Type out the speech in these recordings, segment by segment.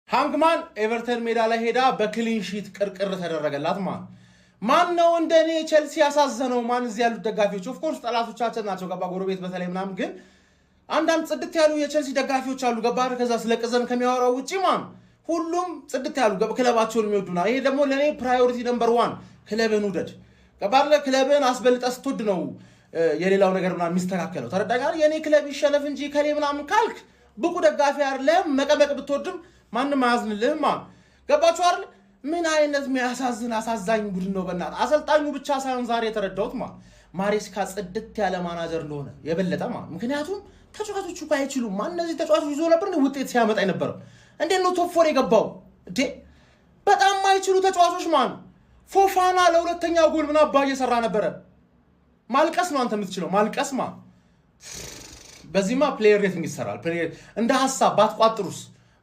ሃንግማን ኤቨርተን ሜዳ ላይ ሄዳ በክሊን ሺት ቅርቅር ተደረገላት ማን ነው እንደኔ ቼልሲ ያሳዘነው ማን እዚህ ያሉት ደጋፊዎች ኦፍ ኮርስ ጠላቶቻችን ናቸው ገባ ጎረቤት በተለይ ምናም ግን አንዳንድ ጽድት ያሉ የቼልሲ ደጋፊዎች አሉ ገባ ከዛ ስለቀዘን ከሚያወራው ውጪ ሁሉም ጽድት ያሉ ክለባቸውን የሚወዱና ይሄ ደግሞ ለኔ ፕራዮሪቲ ነምበር 1 ክለብን ውደድ ገባ ክለብን አስበልጠስ ትወድ ነው የሌላው ነገር ምናምን የሚስተካከለው ተረዳጋር የኔ ክለብ ይሸነፍ እንጂ ከሌ ምናምን ካልክ ብቁ ደጋፊ አይደለም መቀመቅ ብትወድም ማንንም አያዝንልህም ገባችሁ አይደል ምን አይነት የሚያሳዝን አሳዛኝ ቡድን ነው በእናት አሰልጣኙ ብቻ ሳይሆን ዛሬ የተረዳሁት ማሬስካ ጽድት ያለ ማናጀር እንደሆነ የበለጠ ምክንያቱም ተጫዋቾቹ አይችሉም እነዚህ ተጫዋቾች ይዞ ነበር ውጤት ሲያመጣ ነበር እንዴት ነው ቶፕ 4 የገባው እንዴ በጣም ማይችሉ ተጫዋቾች ፎፋና ለሁለተኛ ጎል ምና አባዬ ሰራ ነበር ማልቀስ ነው አንተ የምትችለው ማልቀስ በዚህማ ፕሌየር ሬቲንግ ይሰራል ፕሌየር እንደ ሐሳብ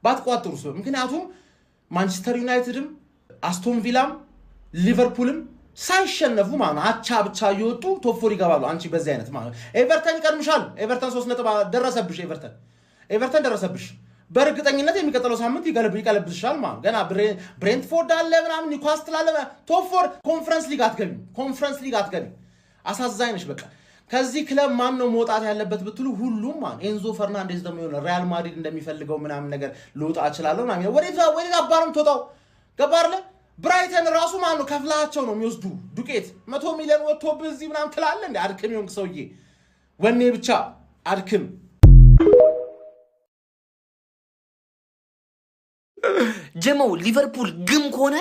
ባትቋጥሩስ ምክንያቱም ማንቸስተር ዩናይትድም አስቶን ቪላም ሊቨርፑልም ሳይሸነፉ አቻ ብቻ ይወጡ ቶፕ 4 ይገባሉ አንቺ በዚህ አይነት ኤቨርተን ይቀድምሻል ኤቨርተን 3 ነጥብ ደረሰብሽ ኤቨርተን ደረሰብሽ በእርግጠኝነት የሚቀጥለው ሳምንት ይቀለብስሻል ገና ብሬንትፎርድ አለ ምናምን ኒውካስትል አለ ቶፕ 4 ኮንፈረንስ ሊግ አትገቢ አሳዛኝ ነሽ በቃ ከዚህ ክለብ ማን ነው መውጣት ያለበት ብትሉ ሁሉም ኤንዞ ፈርናንዴዝ ደግሞ ይሆነ ሪያል ማድሪድ እንደሚፈልገው ምናምን ነገር ልውጣ ይችላል ምናምን ወዴት አባረም ተወጣው ገባርለ ብራይተን ራሱ ማን ነው ከፍላቸው ነው የሚወስዱ ዱቄት 100 ሚሊዮን ወጥቶብ እዚህ ምናምን ትላለ እንዴ አድክም ይሁን ሰውዬ ወኔ ብቻ አድክም ጀመው ሊቨርፑል ግም ከሆነ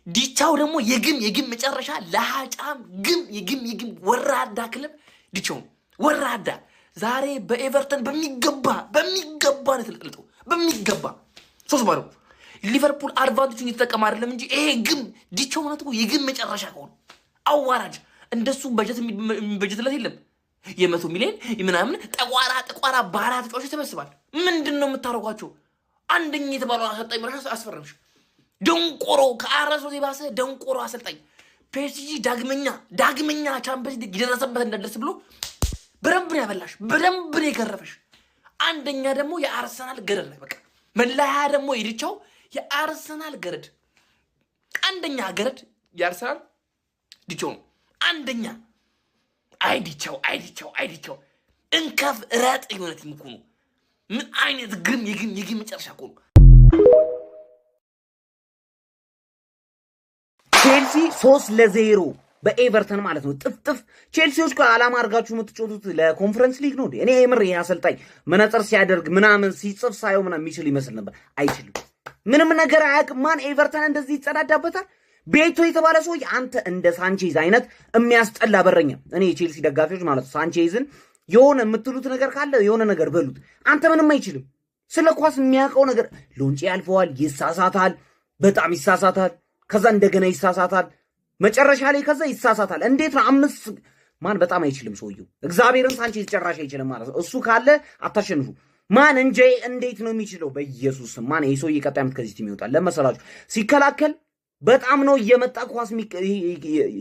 ዲቻው ደግሞ የግም መጨረሻ ለሃጫም የግም ወራዳ ክለብ ዲቻው ወራዳ ዛሬ በኤቨርተን በሚገባ ነው ተለጥልጠው በሚገባ 3-0 ሊቨርፑል አድቫንቴጁን ይተጠቀም አይደለም እንጂ ይሄ ግም ዲቻው ማለት ነው የግም መጨረሻ ከሆነ አዋራጅ እንደሱ በጀትለት የለም የ100 ሚሊዮን ምናምን ጠቋራ ባራ ተጫዋቾች ተመስባል ምንድነው የምታረጓቸው አንደኛ የተባለው አሰልጣኝ ምራሽ አስፈረምሽ ደንቆሮ ከአራሶት የባሰ ደንቆሮ አሰልጣኝ ፒኤስጂ ዳግመኛ ቻምፒየንስ ሊግ ይደረሰበት እንደደርስ ብሎ በደንብ ያበላሽ በደንብ የገረፈሽ አንደኛ ደግሞ የአርሰናል ገረድ ነው በቃ መላያ ደግሞ ይድቻው የአርሰናል ገረድ አንደኛ ገረድ የአርሰናል ዲቻው አንደኛ አይዲቻው እንከፍ ረጥ ይሆነት ይምኩ ምን አይነት የግም መጨረሻ ቆሉ ቼልሲ 3-0 በኤቨርተን ማለት ነው ጥፍጥፍ ቼልሲዎች ከዓላማ አርጋችሁ የምትጮቱት ለኮንፈረንስ ሊግ ነው እኔ የምር ያሰልጣኝ መነጽር ሲያደርግ ምናምን ሲጽፍ ሳይው ምናምን የሚችል ይመስል ነበር አይችልም ምንም ነገር አያውቅም ማን ኤቨርተን እንደዚህ ይጸዳዳበታል ቤቶ የተባለ ሰው አንተ እንደ ሳንቼዝ አይነት የሚያስጠላ በረኛ እኔ የቼልሲ ደጋፊዎች ማለት ሳንቼዝን የሆነ የምትሉት ነገር ካለ የሆነ ነገር በሉት አንተ ምንም አይችልም ስለ ኳስ የሚያውቀው ነገር ሎንጪ ያልፈዋል ይሳሳታል በጣም ይሳሳታል ከዛ እንደገና ይሳሳታል መጨረሻ ላይ ከዛ ይሳሳታል እንዴት ነው አምስት ማን በጣም አይችልም ሰውየው እግዚአብሔርን ሳንቼዝ ጨራሽ አይችልም ማለት ነው እሱ ካለ አታሸንፉ ማን እንጂ እንዴት ነው የሚችለው በኢየሱስ ማን ይሄ ሰውዬ ቀጣይ አመት ከዚህ ቲም ይወጣል ለመሰላችሁ ሲከላከል በጣም ነው እየመጣ ኳስ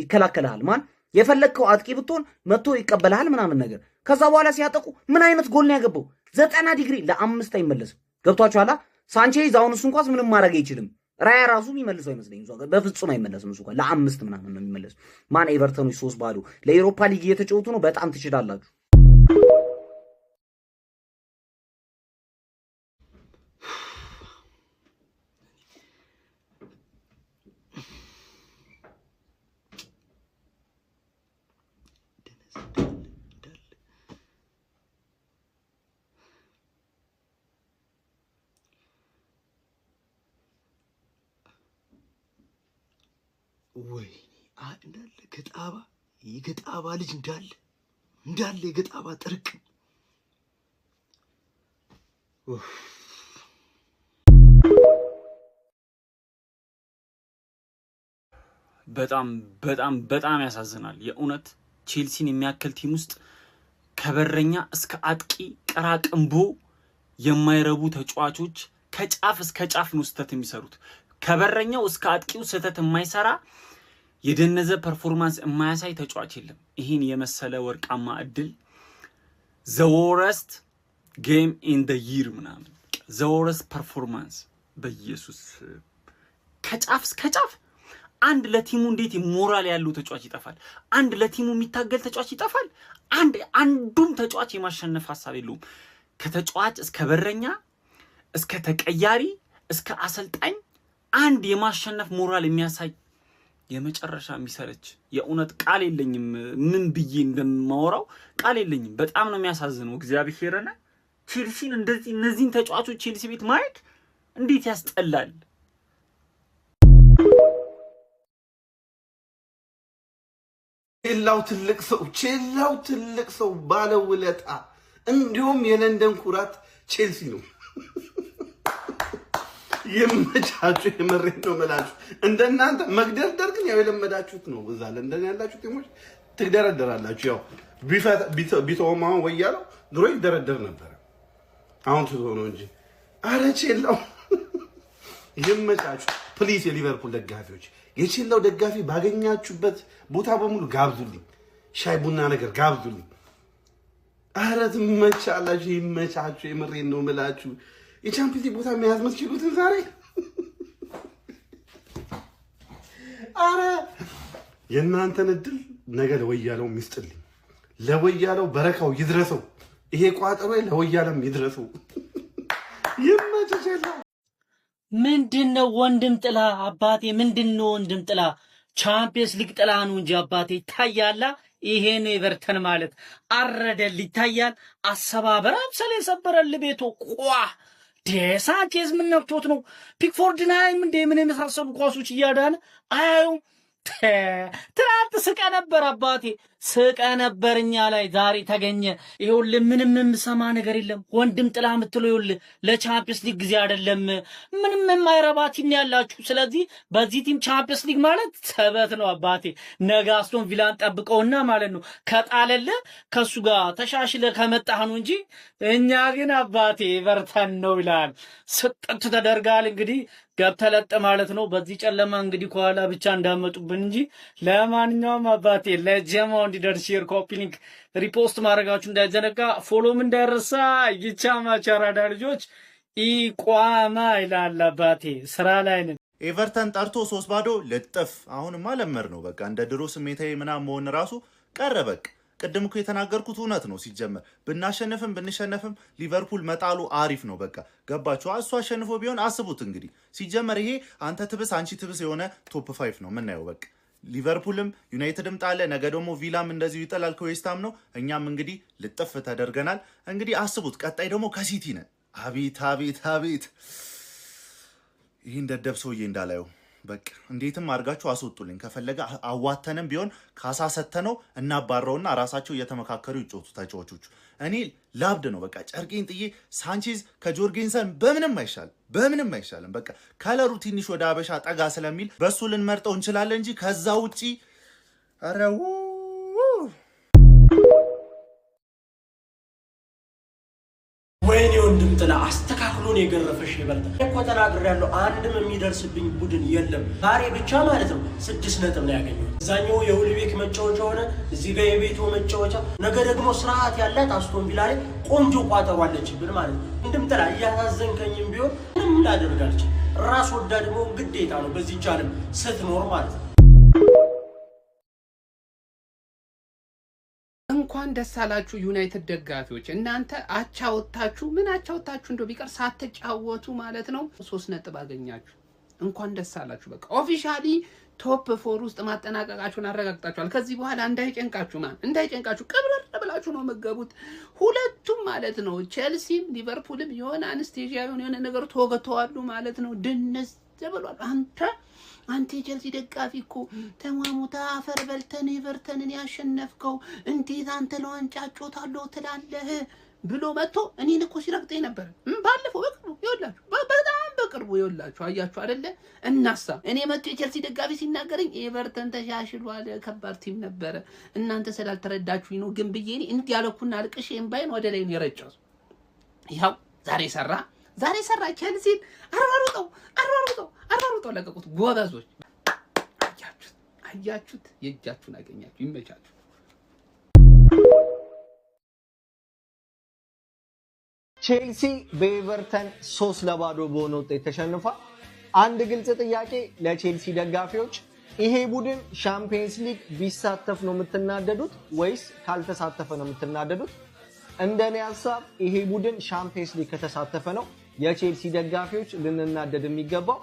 ይከላከላል ማን የፈለከው አጥቂ ብትሆን መጥቶ ይቀበላል ምናምን ነገር ከዛ በኋላ ሲያጠቁ ምን አይነት ጎል ነው ያገባው 90 ዲግሪ ለ5 አይመለስም ገብቷችኋል ሳንቼዝ አሁን እሱን ኳስ ምንም ማድረግ አይችልም ራያ ራሱ የሚመልሰው አይመስለኝም በፍጹም አይመለስም እሱ ኳስ ለ5 ምናምን ነው የሚመለስ ማን ኤቨርተኖች 3-0 ለዩሮፓ ሊግ እየተጫወቱ ነው በጣም ትችላላችሁ ወይ እንዳለ የገጣባ ልጅ እንዳለ የገጣባ ጥርቅም በጣም ያሳዝናል የእውነት ቼልሲን የሚያክል ቲም ውስጥ ከበረኛ እስከ አጥቂ ቀራቅንቦ የማይረቡ ተጫዋቾች ከጫፍ እስከ ጫፍ ነው ስተት የሚሰሩት ከበረኛው እስከ አጥቂው ስተት የማይሰራ የደነዘ ፐርፎርማንስ የማያሳይ ተጫዋች የለም ይሄን የመሰለ ወርቃማ እድል the worst game in the year ምናምን the worst performance በኢየሱስ ከጫፍ እስከ ጫፍ አንድ ለቲሙ እንዴት ሞራል ያለው ተጫዋች ይጠፋል? አንድ ለቲሙ የሚታገል ተጫዋች ይጠፋል? አንዱም ተጫዋች የማሸነፍ ሐሳብ የለውም። ከተጫዋች እስከ በረኛ እስከ ተቀያሪ እስከ አሰልጣኝ አንድ የማሸነፍ ሞራል የሚያሳይ የመጨረሻ የሚሰለች የእውነት ቃል የለኝም። ምን ብዬ እንደማወራው ቃል የለኝም። በጣም ነው የሚያሳዝነው። እግዚአብሔርና ቼልሲን እንደዚህ እነዚህን ተጫዋቾች ቼልሲ ቤት ማየት እንዴት ያስጠላል። ቼላው ትልቅ ሰው ባለውለታ እንዲሁም የለንደን ኩራት ቼልሲ ነው። የመቻችሁ የመሬት ነው መላችሁ። እንደናንተ መግደርደር ግን ያው የለመዳችሁት ነው። እዛ ለንደን ያላችሁ ቲሞች ትግደረደራላችሁ። ያው ቢተውማ ወያለው ድሮ ይደረደር ነበር። አሁን ትቶ ነው እንጂ አረ ቼላው የመቻችሁ። ፕሊስ የሊቨርፑል ደጋፊዎች፣ የቼላው ደጋፊ ባገኛችሁበት ቦታ በሙሉ ጋብዙልኝ፣ ሻይ ቡና ነገር ጋብዙልኝ። አረ ትመቻላችሁ፣ ይመቻችሁ። የመሬት ነው መላችሁ። የቻምፒየንስ ሊግ ቦታ መያዝ መስችሉትን ዛሬ አረ የእናንተን እድል ነገ ለወያለው ሚስጥልኝ፣ ለወያለው በረካው ይድረሰው። ይሄ ቋጠሮ ለወያለም ይድረሰው። ይመችቻለሁ። ምንድነው ወንድም ጥላ አባቴ? ምንድነው ወንድም ጥላ? ቻምፒየንስ ሊግ ጥላ ነው እንጂ አባቴ ይታያላ። ይሄን ኤቨርተን ማለት አረደል ይታያል። አሰባበር አምሰል የሰበረል ቤቶ ቋ ሳንቼዝ ምን ነክቶት ነው? ፒክፎርድን አያይም እንዴ? ምን የመሳሰሉ ኳሶች እያዳነ አያዩም? ትናንት ስቀ ነበር አባቴ፣ ስቀ ነበር እኛ ላይ። ዛሬ ተገኘ። ይኸውልህ ምንም የምሰማ ነገር የለም። ወንድም ጥላ የምትለው ይኸውልህ ለቻምፒየንስ ሊግ ጊዜ አይደለም። ምንም የማይረባ ቲም ያላችሁ። ስለዚህ በዚህ ቲም ቻምፒየንስ ሊግ ማለት ሰበት ነው አባቴ። ነገ አስቶን ቪላን ጠብቀውና ማለት ነው ከጣለልህ ከሱ ጋር ተሻሽለ ከመጣህ ነው እንጂ እኛ ግን አባቴ ኤቨርተን ነው ይላል። ስጥት ተደርጋል እንግዲህ ገብተለጥ ማለት ነው። በዚህ ጨለማ እንግዲህ ከኋላ ብቻ እንዳመጡብን እንጂ ለማንኛውም አባቴ ለጀማው እንዲደርስ ሼር፣ ኮፒ ሊንክ፣ ሪፖስት ማድረጋችሁ እንዳይዘነጋ፣ ፎሎም እንዳይረሳ። ይቻ ማቻራዳ ልጆች ኢቋማ ይላል አባቴ። ስራ ላይ ነን። ኤቨርተን ጠርቶ 3-0 ልጥፍ። አሁንማ ለመር ነው በቃ። እንደ ድሮ ስሜታዊ ምናምን መሆን ራሱ ቀረ በቃ። ቅድም እኮ የተናገርኩት እውነት ነው። ሲጀመር ብናሸንፍም ብንሸነፍም ሊቨርፑል መጣሉ አሪፍ ነው በቃ። ገባችሁ? እሱ አሸንፎ ቢሆን አስቡት እንግዲህ። ሲጀመር ይሄ አንተ ትብስ አንቺ ትብስ የሆነ ቶፕ 5 ነው የምናየው በቃ። ሊቨርፑልም ዩናይትድም ጣለ፣ ነገ ደግሞ ቪላም እንደዚሁ ይጠላል ከዌስትሃም ነው። እኛም እንግዲህ ልጥፍ ተደርገናል። እንግዲህ አስቡት፣ ቀጣይ ደግሞ ከሲቲ ነን። አቤት አቤት አቤት! ይህን ደደብ ሰውዬ እንዳላየው በቃ እንዴትም አድርጋችሁ አስወጡልኝ። ከፈለገ አዋተንም ቢሆን ካሳ ሰተነው እናባረውና ራሳቸው እየተመካከሩ ይጮቱ ተጫዋቾቹ። እኔ ላብድ ነው በቃ። ጨርቄን ጥዬ ሳንቼዝ ከጆርጌንሰን በምንም አይሻልም በቃ። ከለሩ ትንሽ ወደ አበሻ ጠጋ ስለሚል በሱ ልንመርጠው እንችላለን እንጂ ከዛ ውጪ አረው ወይኔ ወንድም ጥላ አስተካክሎን የገረፈሽ ይበልጣል እኮ ተናግሬያለሁ። አንድም የሚደርስብኝ ቡድን የለም። ዛሬ ብቻ ማለት ነው 6 ነጥብ ነው ያገኘሁት። እዛኛው የሁልቤክ መጫወቻ ሆነ፣ እዚህ ጋር የቤቱ መጫወቻ። ነገ ደግሞ ስርዓት ያላት አስቶን ቪላ ላይ ቆንጆ ቋጠሮ አለችብን ማለት ነው። ወንድም ጥላ እያሳዘንከኝም ቢሆን ምንም ላደርግ አልችልም። ራስ ወዳድ መሆን ግዴታ ነው በዚህ ቻለም ስትኖር ማለት ነው። እንኳን ደስ አላችሁ ዩናይትድ ደጋፊዎች። እናንተ አቻወታችሁ ምን አቻወታችሁ እንደው ቢቀር ሳትጫወቱ ማለት ነው 3 ነጥብ አገኛችሁ። እንኳን ደስ አላችሁ። በቃ ኦፊሻሊ ቶፕ 4 ውስጥ ማጠናቀቃችሁን አረጋግጣችኋል። ከዚህ በኋላ እንዳይጨንቃችሁ ቅብርር ብላችሁ ነው መገቡት ሁለቱም ማለት ነው። ቼልሲም ሊቨርፑልም የሆነ አንስቴዥያ የሆነ ነገር ተወገተዋሉ ማለት ነው። ድንስ ብሏል። አንተ ቼልሲ ደጋፊ እኮ ተማሙታ አፈር በልተን ኤቨርተንን ያሸነፍከው እንዴት አንተ ለዋንጫ ጮታለሁ ትላለህ ብሎ መጥቶ እኔን እኮ ሲረግጠኝ ነበር። ባለፈው በቅርቡ ይወላችሁ በጣም በቅርቡ ይወላችሁ አያችሁ አይደለ? እናሳ እኔ መጥቶ የቼልሲ ደጋፊ ሲናገረኝ ኤቨርተን ተሻሽሏል ከባድ ቲም ነበረ እናንተ ስላልተረዳችሁኝ ነው ግን ብዬ እኔ እንት ያለኩና አልቅሽ እምባይን ወደ ላይ ነው የረጨው። ይኸው ዛሬ ሰራ ቼልሲን አሯሩጠው ለቀቁት። ጎበዞች አያችሁት፣ የእጃችሁን አገኛችሁ። ይመቻችሁ። ቼልሲ በኤቨርተን 3-0 በሆነ ውጤት ተሸንፏል። አንድ ግልጽ ጥያቄ ለቼልሲ ደጋፊዎች፣ ይሄ ቡድን ሻምፒየንስ ሊግ ቢሳተፍ ነው የምትናደዱት ወይስ ካልተሳተፈ ነው የምትናደዱት? እንደኔ ሐሳብ ይሄ ቡድን ሻምፒየንስ ሊግ ከተሳተፈ ነው የቼልሲ ደጋፊዎች ልንናደድ የሚገባው።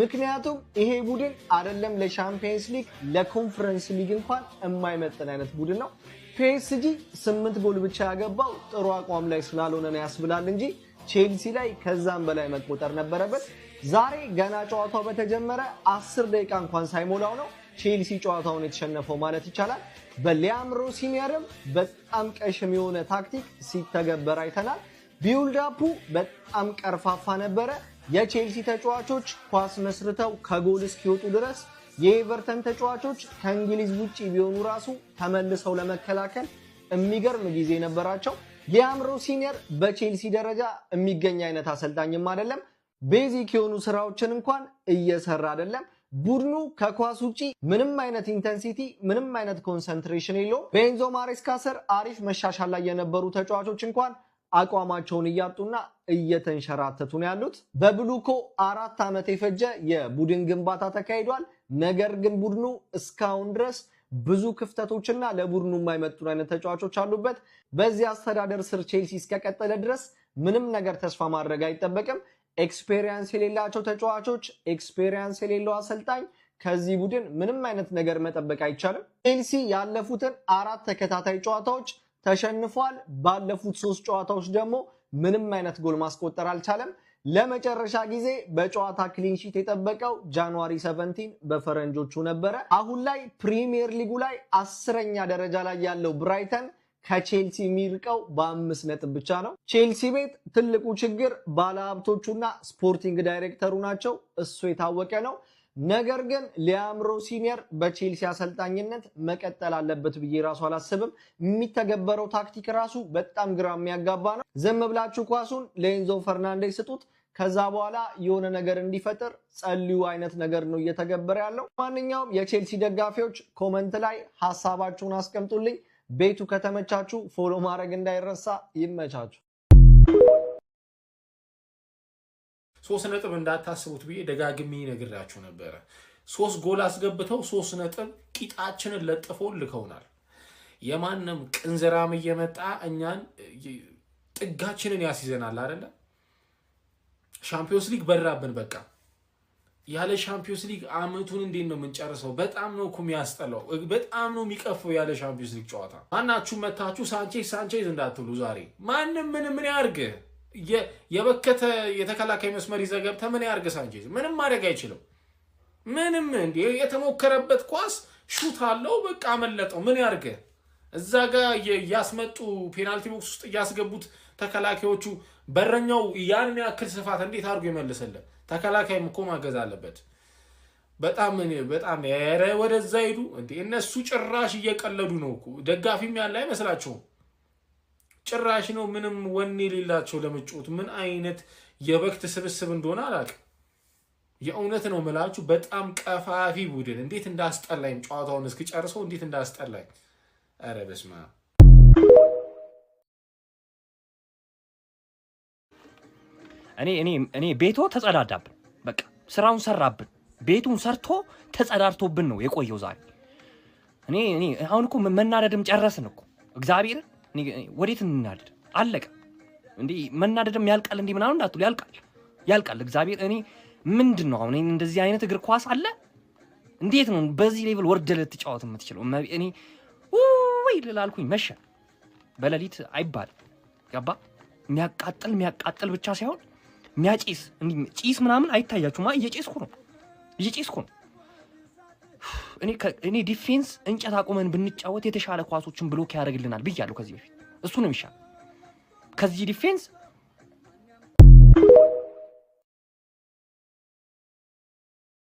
ምክንያቱም ይሄ ቡድን አይደለም ለሻምፒየንስ ሊግ ለኮንፈረንስ ሊግ እንኳን የማይመጥን አይነት ቡድን ነው። ፒኤስጂ 8 ጎል ብቻ ያገባው ጥሩ አቋም ላይ ስላልሆነ ነው ያስብላል እንጂ ቼልሲ ላይ ከዛም በላይ መቆጠር ነበረበት። ዛሬ ገና ጨዋታው በተጀመረ 10 ደቂቃ እንኳን ሳይሞላው ነው ቼልሲ ጨዋታውን የተሸነፈው ማለት ይቻላል። በሊያም ሮሲኒየርም በጣም ቀሽም የሆነ ታክቲክ ሲተገበር አይተናል። ቢውልዳፑ በጣም ቀርፋፋ ነበረ። የቼልሲ ተጫዋቾች ኳስ መስርተው ከጎል እስኪወጡ ድረስ የኤቨርተን ተጫዋቾች ከእንግሊዝ ውጪ ቢሆኑ ራሱ ተመልሰው ለመከላከል የሚገርም ጊዜ ነበራቸው። ሊያም ሮሲኒየር በቼልሲ ደረጃ የሚገኝ አይነት አሰልጣኝም አይደለም። ቤዚክ የሆኑ ስራዎችን እንኳን እየሰራ አይደለም። ቡድኑ ከኳስ ውጪ ምንም አይነት ኢንተንሲቲ፣ ምንም አይነት ኮንሰንትሬሽን የለውም። በኤንዞ ማሬስካ ስር አሪፍ መሻሻል ላይ የነበሩ ተጫዋቾች እንኳን አቋማቸውን እያጡና እየተንሸራተቱ ነው ያሉት። በብሉኮ 4 ዓመት የፈጀ የቡድን ግንባታ ተካሂዷል። ነገር ግን ቡድኑ እስካሁን ድረስ ብዙ ክፍተቶችና ለቡድኑ የማይመጡ አይነት ተጫዋቾች አሉበት። በዚህ አስተዳደር ስር ቼልሲ እስከቀጠለ ድረስ ምንም ነገር ተስፋ ማድረግ አይጠበቅም። ኤክስፔሪየንስ የሌላቸው ተጫዋቾች፣ ኤክስፔሪየንስ የሌለው አሰልጣኝ፣ ከዚህ ቡድን ምንም አይነት ነገር መጠበቅ አይቻልም። ቼልሲ ያለፉትን 4 ተከታታይ ጨዋታዎች ተሸንፏል። ባለፉት 3 ጨዋታዎች ደግሞ ምንም አይነት ጎል ማስቆጠር አልቻለም። ለመጨረሻ ጊዜ በጨዋታ ክሊንሺት የጠበቀው ጃንዋሪ 17 በፈረንጆቹ ነበረ። አሁን ላይ ፕሪሚየር ሊጉ ላይ 10ኛ ደረጃ ላይ ያለው ብራይተን ከቼልሲ የሚርቀው በ5 ነጥብ ብቻ ነው። ቼልሲ ቤት ትልቁ ችግር ባለሀብቶቹና ስፖርቲንግ ዳይሬክተሩ ናቸው። እሱ የታወቀ ነው። ነገር ግን ሊያም ሮሲኒየር በቼልሲ አሰልጣኝነት መቀጠል አለበት ብዬ ራሱ አላስብም። የሚተገበረው ታክቲክ ራሱ በጣም ግራ የሚያጋባ ነው። ዝም ብላችሁ ኳሱን ለኤንዞ ፈርናንዴዝ ስጡት፣ ከዛ በኋላ የሆነ ነገር እንዲፈጥር ጸልዩ አይነት ነገር ነው እየተገበረ ያለው። ማንኛውም የቼልሲ ደጋፊዎች ኮመንት ላይ ሐሳባችሁን አስቀምጡልኝ። ቤቱ ከተመቻችሁ ፎሎ ማድረግ እንዳይረሳ። ይመቻችሁ። 3 ነጥብ እንዳታስቡት ብዬ ደጋግሜ ነግራችሁ ነበረ። 3 ጎል አስገብተው 3 ነጥብ ቂጣችንን ለጥፈው ልከውናል። የማንም ቅንዘራም እየመጣ እኛን ጥጋችንን ያስይዘናል አይደለ? ሻምፒዮንስ ሊግ በራብን። በቃ ያለ ሻምፒዮንስ ሊግ አመቱን እንዴት ነው የምንጨርሰው? በጣም ነው እኮ የሚያስጠላው። በጣም ነው የሚቀፈው ያለ ሻምፒዮንስ ሊግ ጨዋታ። ማናችሁ መታችሁ ሳንቼዝ እንዳትሉ ዛሬ ማንም ምን ያርግ? የበከተ የተከላካይ መስመር ይዘገብተ ምን ያርግ? ሳንቼዝ ምንም ማድረግ አይችልም። ምንም እንዴ የተሞከረበት ኳስ ሹት አለው፣ በቃ አመለጠው። ምን ያርግ? እዛ ጋር ያስመጡ ፔናልቲ ቦክስ ውስጥ ያስገቡት ተከላካዮቹ በረኛው ያን ያክል ስፋት እንዴት አድርጎ ይመልሰለ? ተከላካይም እኮ ማገዝ አለበት። በጣም ያረ ወደዛ ሄዱ እንዴ እነሱ ጭራሽ እየቀለዱ ነው እኮ። ደጋፊም ያለ አይመስላችሁም? ጭራሽ ነው ምንም ወኔ ሌላቸው ለመጫወት። ምን አይነት የበክት ስብስብ እንደሆነ አላውቅም። የእውነት ነው የምላችሁ። በጣም ቀፋፊ ቡድን። እንዴት እንዳስጠላኝ ጨዋታውን እስኪጨርሰው እንዴት እንዳስጠላኝ። ኧረ በስመ አብ። እኔ ቤቶ ተጸዳዳብን። በቃ ስራውን ሰራብን። ቤቱን ሰርቶ ተጸዳድቶብን ነው የቆየው ዛሬ። እኔ አሁን እኮ መናደድም ጨረስን እኮ እግዚአብሔር። ወዴት እንናደድ? አለቀ እንዴ። መናደድም ያልቃል እንዴ ምናምን እንዳትሉ፣ ያልቃል እግዚአብሔር። እኔ ምንድነው አሁን እንደዚህ አይነት እግር ኳስ አለ? እንዴት ነው በዚህ ሌቭል ወርደህ ልትጫወት የምትችለው? እኔ ወይ ልላልኩኝ መሸ። በሌሊት አይባል ገባ። የሚያቃጥል ብቻ ሳይሆን የሚያጭስ እንዴ ጭስ ምናምን አይታያችሁማ? እየጨስኩ ነው። እኔ ዲፌንስ እንጨት አቁመን ብንጫወት የተሻለ ኳሶችን ብሎክ ያደርግልናል ብያለሁ ከዚህ በፊት። እሱ ነው የሚሻል። ከዚህ ዲፌንስ